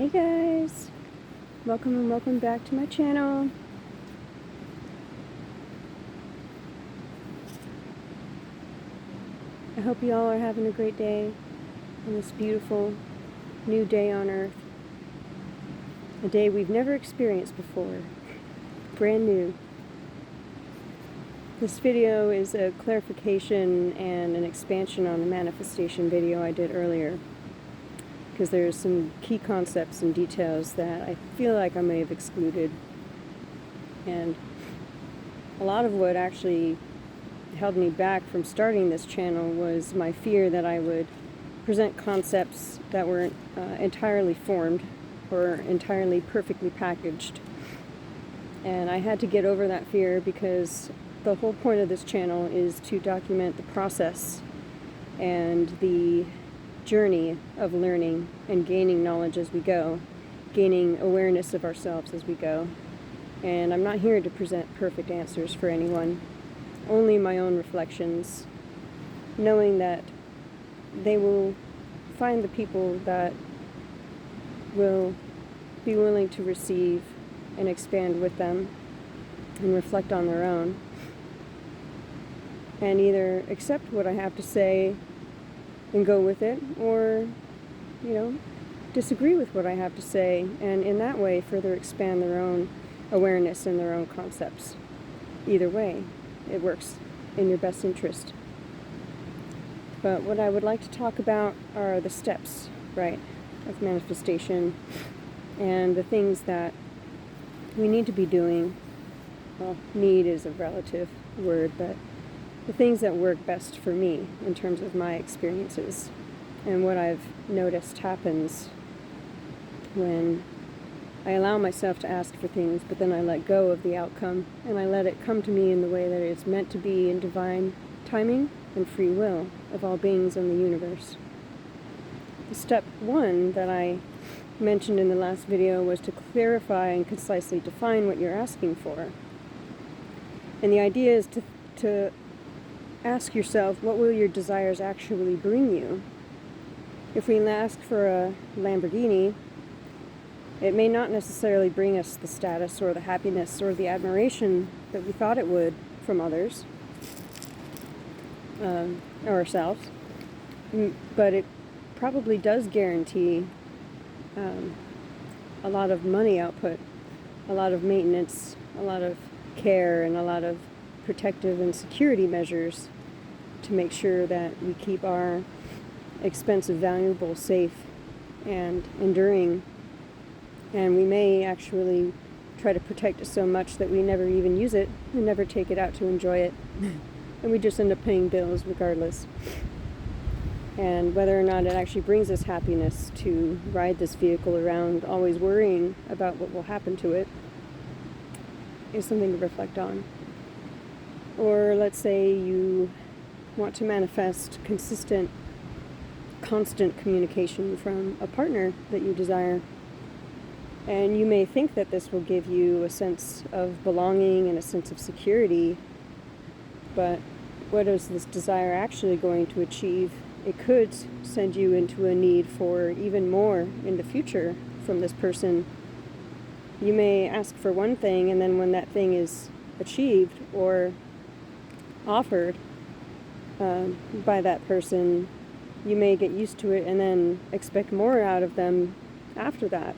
Hey guys, welcome and welcome back to my channel. I hope you all are having a great day on this beautiful new day on earth. A day we've never experienced before. Brand new. This video is a clarification and an expansion on the manifestation video I did earlier, because there's some key concepts and details that I feel like I may have excluded. And a lot of what actually held me back from starting this channel was my fear that I would present concepts that weren't entirely formed or entirely perfectly packaged. And I had to get over that fear, because the whole point of this channel is to document the process and the journey of learning and gaining knowledge as we go, gaining awareness of ourselves as we go. And I'm not here to present perfect answers for anyone, only my own reflections, knowing that they will find the people that will be willing to receive and expand with them and reflect on their own, and either accept what I have to say and go with it, or, disagree with what I have to say, and in that way further expand their own awareness and their own concepts. Either way, it works in your best interest. But what I would like to talk about are the steps, of manifestation, and the things that we need to be doing. Well, need is a relative word, but the things that work best for me in terms of my experiences and what I've noticed happens when I allow myself to ask for things, but then I let go of the outcome and I let it come to me in the way that it's meant to be, in divine timing and free will of all beings in the universe. Step one that I mentioned in the last video was to clarify and concisely define what you're asking for. And the idea is to ask yourself, what will your desires actually bring you? If we ask for a Lamborghini, it may not necessarily bring us the status or the happiness or the admiration that we thought it would from others, or ourselves, but it probably does guarantee a lot of money output, a lot of maintenance, a lot of care, and a lot of protective and security measures to make sure that we keep our expensive valuables safe and enduring. And we may actually try to protect it so much that we never even use it and never take it out to enjoy it. And we just end up paying bills regardless. And whether or not it actually brings us happiness to ride this vehicle around, always worrying about what will happen to it, is something to reflect on. Or let's say you want to manifest consistent, constant communication from a partner that you desire. And you may think that this will give you a sense of belonging and a sense of security, but what is this desire actually going to achieve? It could send you into a need for even more in the future from this person. You may ask for one thing, and then when that thing is achieved or offered by that person, you may get used to it and then expect more out of them after that,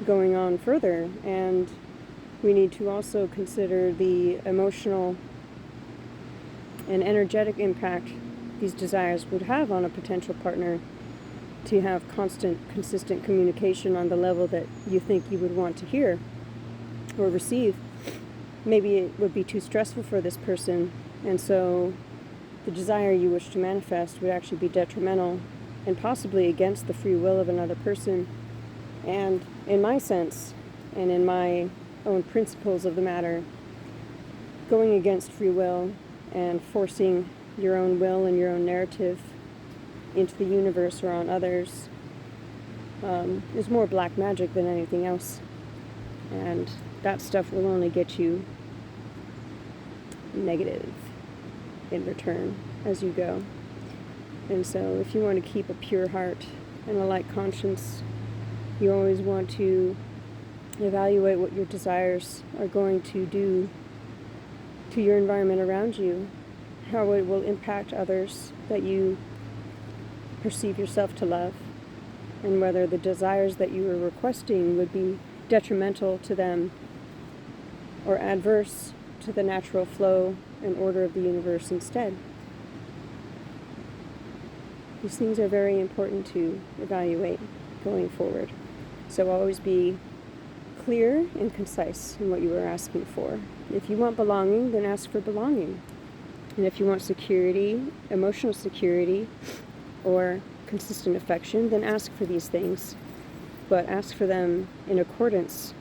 going on further. And we need to also consider the emotional and energetic impact these desires would have on a potential partner, to have constant, consistent communication on the level that you think you would want to hear or receive. Maybe it would be too stressful for this person, and so the desire you wish to manifest would actually be detrimental and possibly against the free will of another person. And in my sense, and in my own principles of the matter, going against free will and forcing your own will and your own narrative into the universe or on others is more black magic than anything else. And that stuff will only get you negative in return as you go. And so if you want to keep a pure heart and a light conscience, You always want to evaluate what your desires are going to do to your environment around you, how it will impact others that you perceive yourself to love, and whether the desires that you are requesting would be detrimental to them or adverse to the natural flow and order of the universe instead. These things are very important to evaluate going forward. So always be clear and concise in what you are asking for. If you want belonging, then ask for belonging. And if you want security, emotional security, or consistent affection, then ask for these things. But ask for them in accordance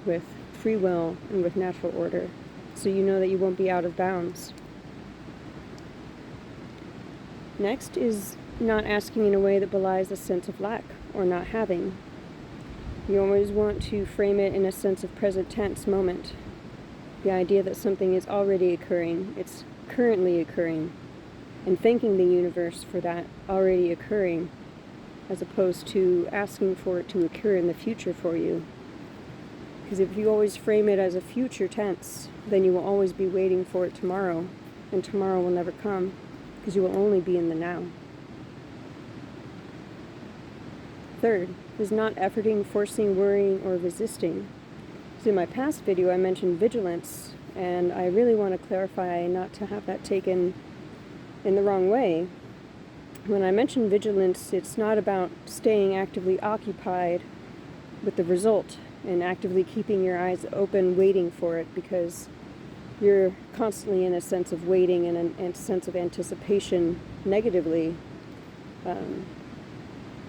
with free will and with natural order, so you know that you won't be out of bounds. Next is not asking in a way that belies a sense of lack or not having. You always want to frame it in a sense of present tense moment. The idea that something is already occurring, it's currently occurring, and thanking the universe for that already occurring, as opposed to asking for it to occur in the future for you. Because if you always frame it as a future tense, then you will always be waiting for it tomorrow, and tomorrow will never come, because you will only be in the now. Third is not efforting, forcing, worrying, or resisting. So in my past video I mentioned vigilance, and I really want to clarify not to have that taken in the wrong way. When I mention vigilance, it's not about staying actively occupied with the result and actively keeping your eyes open waiting for it, because you're constantly in a sense of waiting and a sense of anticipation negatively.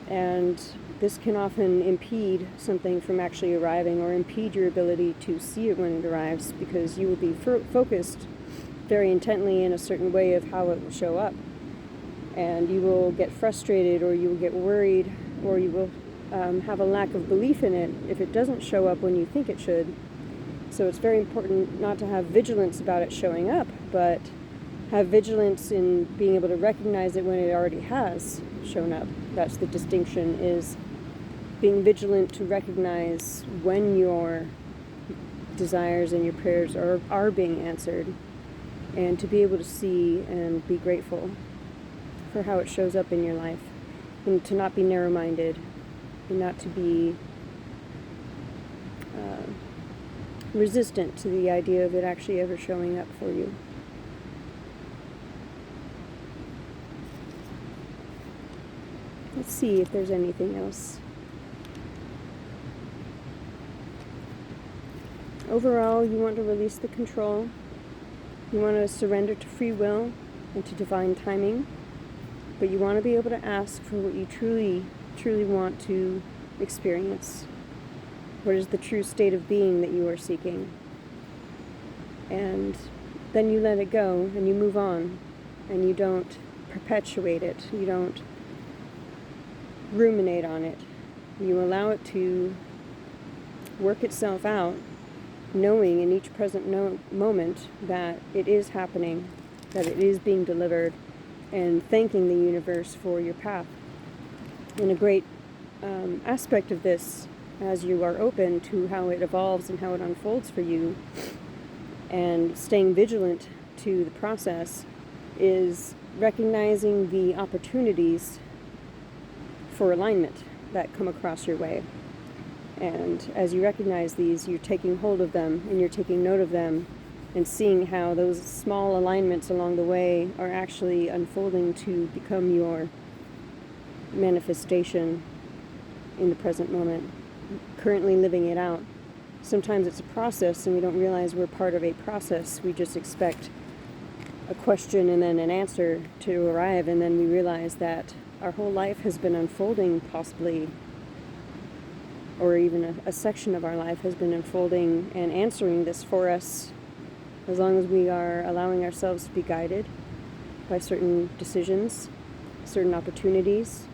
And this can often impede something from actually arriving, or impede your ability to see it when it arrives, because you will be focused very intently in a certain way of how it will show up. And you will get frustrated, or you will get worried, or you will have a lack of belief in it if it doesn't show up when you think it should. So it's very important not to have vigilance about it showing up, but have vigilance in being able to recognize it when it already has shown up. That's the distinction, is being vigilant to recognize when your desires and your prayers are being answered, and to be able to see and be grateful for how it shows up in your life, and to not be narrow-minded, and not to be resistant to the idea of it actually ever showing up for you. Let's see if there's anything else. Overall, you want to release the control. You want to surrender to free will and to divine timing. But you want to be able to ask for what you truly, truly want to experience. What is the true state of being that you are seeking? And then you let it go and you move on, and you don't perpetuate it. You don't ruminate on it. You allow it to work itself out, knowing in each present moment that it is happening, that it is being delivered, and thanking the universe for your path. And a great aspect of this, as you are open to how it evolves and how it unfolds for you, and staying vigilant to the process, is recognizing the opportunities for alignment that come across your way. And as you recognize these, you're taking hold of them, and you're taking note of them, and seeing how those small alignments along the way are actually unfolding to become your manifestation in the present moment, currently living it out. Sometimes it's a process, and we don't realize we're part of a process. We just expect a question and then an answer to arrive, and then we realize that our whole life has been unfolding, possibly, or even a section of our life has been unfolding and answering this for us, as long as we are allowing ourselves to be guided by certain decisions, certain opportunities,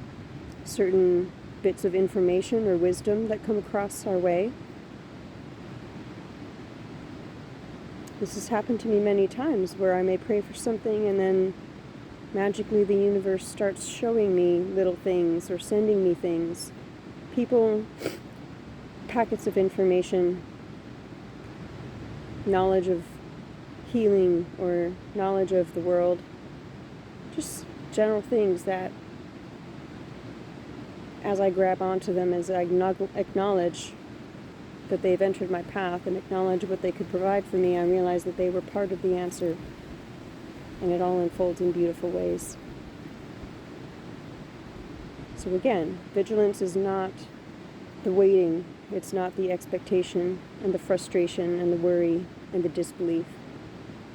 certain bits of information or wisdom that come across our way. This has happened to me many times, where I may pray for something, and then magically the universe starts showing me little things or sending me things, people, packets of information, knowledge of healing or knowledge of the world, just general things that as I grab onto them, as I acknowledge that they've entered my path and acknowledge what they could provide for me, I realize that they were part of the answer, and it all unfolds in beautiful ways. So again, vigilance is not the waiting, it's not the expectation and the frustration and the worry and the disbelief.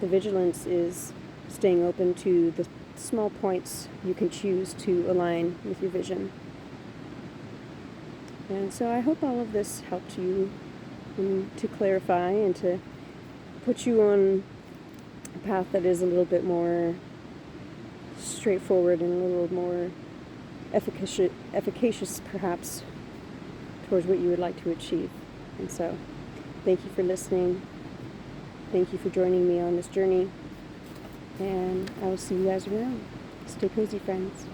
The vigilance is staying open to the small points you can choose to align with your vision. And so I hope all of this helped you to clarify and to put you on a path that is a little bit more straightforward and a little more efficacious perhaps towards what you would like to achieve. And so thank you for listening. Thank you for joining me on this journey. And I will see you guys around. Stay cozy, friends.